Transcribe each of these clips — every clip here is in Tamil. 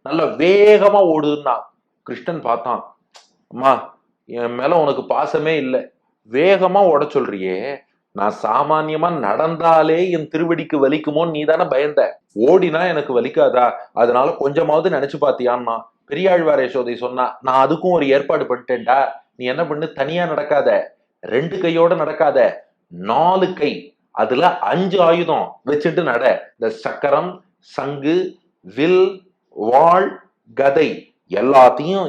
நல்ல வேகமா ஓடுதுன்னா கிருஷ்ணன் பார்த்தான். அம்மா, என் மேல உனக்கு பாசமே இல்லை, வேகமா ஓட சொல்றியே, நான் சாமான்யமா நடந்தாலே என் திருவடிக்கு வலிக்குமோன்னு நீ தானே பயந்த, ஓடினா எனக்கு வலிக்காதா, அதனால கொஞ்சமாவது நினைச்சு பாத்தியான்னா. பெரியாழ்வார் யசோதை சொன்னா, நான் அதுக்கும் ஒரு ஏற்பாடு பண்ணிட்டேன்டா, நீ என்ன பண்ணு, தனியா நடக்காத, ரெண்டு கையோட நடக்காத, 4 கை, அதுல 5 ஆயுதம் வச்சுட்டு நட. இந்த சக்கரம், சங்கு, வில், வாள், கதை எல்லாத்தையும்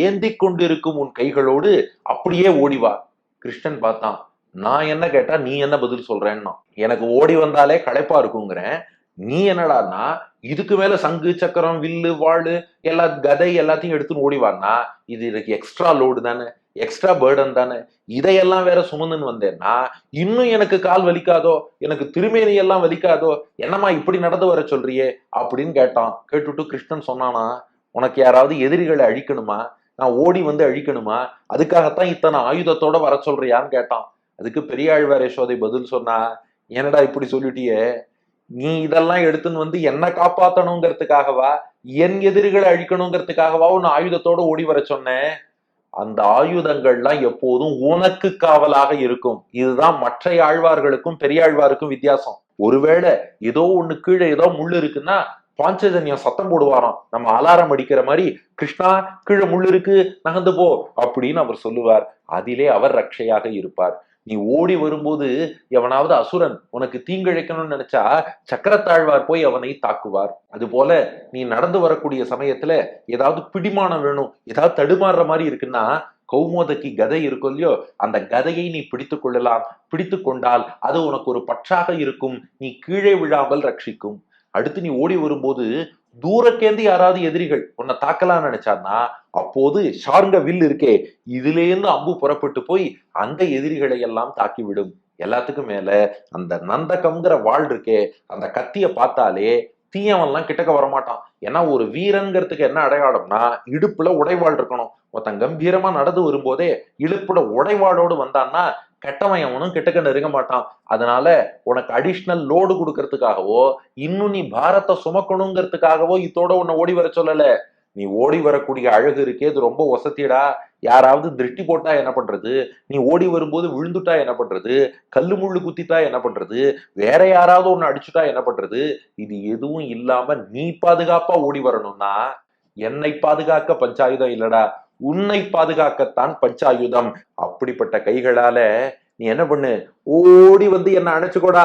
ஏந்தி கொண்டிருக்கும் உன் கைகளோடு அப்படியே ஓடிவா. கிருஷ்ணன் பார்த்தான். நான் என்ன கேட்டா நீ என்ன பதில் சொல்றேன்னா, எனக்கு ஓடி வந்தாலே களைப்பா இருக்குங்கிறேன், நீ என்னடான்னா இதுக்கு மேல சங்கு, சக்கரம், வில்லு, வாழு, கதை எல்லாத்தையும் எடுத்துன்னு ஓடிவான்னா இது எனக்கு எக்ஸ்ட்ரா லோடு தானே, எக்ஸ்ட்ரா பேர்டன் தானே, இதையெல்லாம் வேற சுமந்துன்னு வந்தேன்னா இன்னும் எனக்கு கால் வலிக்காதோ, எனக்கு திருமேனி எல்லாம் வலிக்காதோ, என்னம்மா இப்படி நடந்து வர சொல்றியே அப்படின்னு கேட்டான். கேட்டுட்டு கிருஷ்ணன் சொன்னானா, உனக்கு யாராவது எதிரிகளை அழிக்கணுமா, நான் ஓடி வந்து அழிக்கணுமா, அதுக்காகத்தான் இத்தனை ஆயுதத்தோட வர சொல்றியான்னு கேட்டான். அதுக்கு பெரியாழ்வார் யசோதை பதில் சொன்னா, என்னடா இப்படி சொல்லிட்டியே, நீ இதெல்லாம் எடுத்துன்னு வந்து என்ன காப்பாத்தணுங்கிறதுக்காகவா, என் எதிரிகளை அழிக்கணுங்கிறதுக்காகவா உன் ஆயுதத்தோட ஓடி வர சொன்னேன், அந்த ஆயுதங்கள்லாம் எப்போதும் உனக்கு காவலாக இருக்கும். இதுதான் மற்ற ஆழ்வார்களுக்கும் பெரியாழ்வாருக்கும் வித்தியாசம். ஒருவேளை ஏதோ ஒண்ணு கீழே ஏதோ முள்ளு இருக்குன்னா பாஞ்சஜன்யம் சத்தம் போடுவாராம், நம்ம அலாரம் அடிக்கிற மாதிரி, கிருஷ்ணா கீழே முள்ளு இருக்கு நகர்ந்து போ அப்படின்னு அவர் சொல்லுவார். அதிலே அவர் ரட்சையாக இருப்பார். நீ ஓடி வரும்போது எவனாவது அசுரன் உனக்கு தீங்கிழைக்கணும்னு நினைச்சா சக்கரத்தாழ்வார் போய் அவனை தாக்குவார். அது போல நீ நடந்து வரக்கூடிய சமயத்துல ஏதாவது பிடிமானம் வேணும், ஏதாவது தடுமாறுற மாதிரி இருக்குன்னா கௌமோதகி கதை இருக்கும் இல்லையோ, அந்த கதையை நீ பிடித்து கொள்ளலாம். பிடித்து கொண்டால் அது உனக்கு ஒரு பற்றாக இருக்கும், நீ கீழே விழாமல் ரட்சிக்கும். அடுத்து நீ ஓடி வரும்போது தூரக்கேந்து யாராவது எதிரிகள் உன்னை தாக்கலாம்னு நினைச்சான்னா அப்போது ஷார்ங்க வில் இருக்கே, இதிலேருந்து அம்பு புறப்பட்டு போய் அந்த எதிரிகளை எல்லாம் தாக்கிவிடும். எல்லாத்துக்கும் மேல அந்த நந்தகம்ங்கிற வாழ் இருக்கே, அந்த கத்திய பார்த்தாலே தீயவன்லாம் கிட்டக்க வரமாட்டான். ஏன்னா ஒரு வீரன்கிறதுக்கு என்ன அடையாளம்னா இடுப்புல உடைவாள் இருக்கணும். ஒருத்தன் கம்பீரமா நடந்து வரும்போதே இடுப்புல உடைவாளோடு வந்தான்னா கெட்டவன் அவனும் கிட்டக்க நெருங்க மாட்டான். அதனால உனக்கு அடிஷ்னல் லோடு கொடுக்கறதுக்காகவோ இன்னும் நீ பாரத்தை சுமக்கணுங்கிறதுக்காகவோ இதோட உன்னை ஓடி வர சொல்லல. நீ ஓடி வரக்கூடிய அழகு இருக்கே, இது ரொம்ப வசதிடா. யாராவது திருஷ்டி போட்டா என்ன பண்றது, நீ ஓடி வரும்போது விழுந்துட்டா என்ன பண்றது, கல்லு முள்ளு குத்திட்டா என்ன பண்றது, வேற யாராவது ஒண்ணு அடிச்சுட்டா என்ன பண்றது, இது எதுவும் இல்லாம நீ பாதுகாப்பா ஓடி வரணும்னா என்னை பாதுகாக்க பஞ்சாயுதம் இல்லடா, உன்னை பாதுகாக்கத்தான் பஞ்சாயுதம். அப்படிப்பட்ட கைகளால நீ என்ன பண்ணு, ஓடி வந்து என்ன அணைச்சுக்கோடா,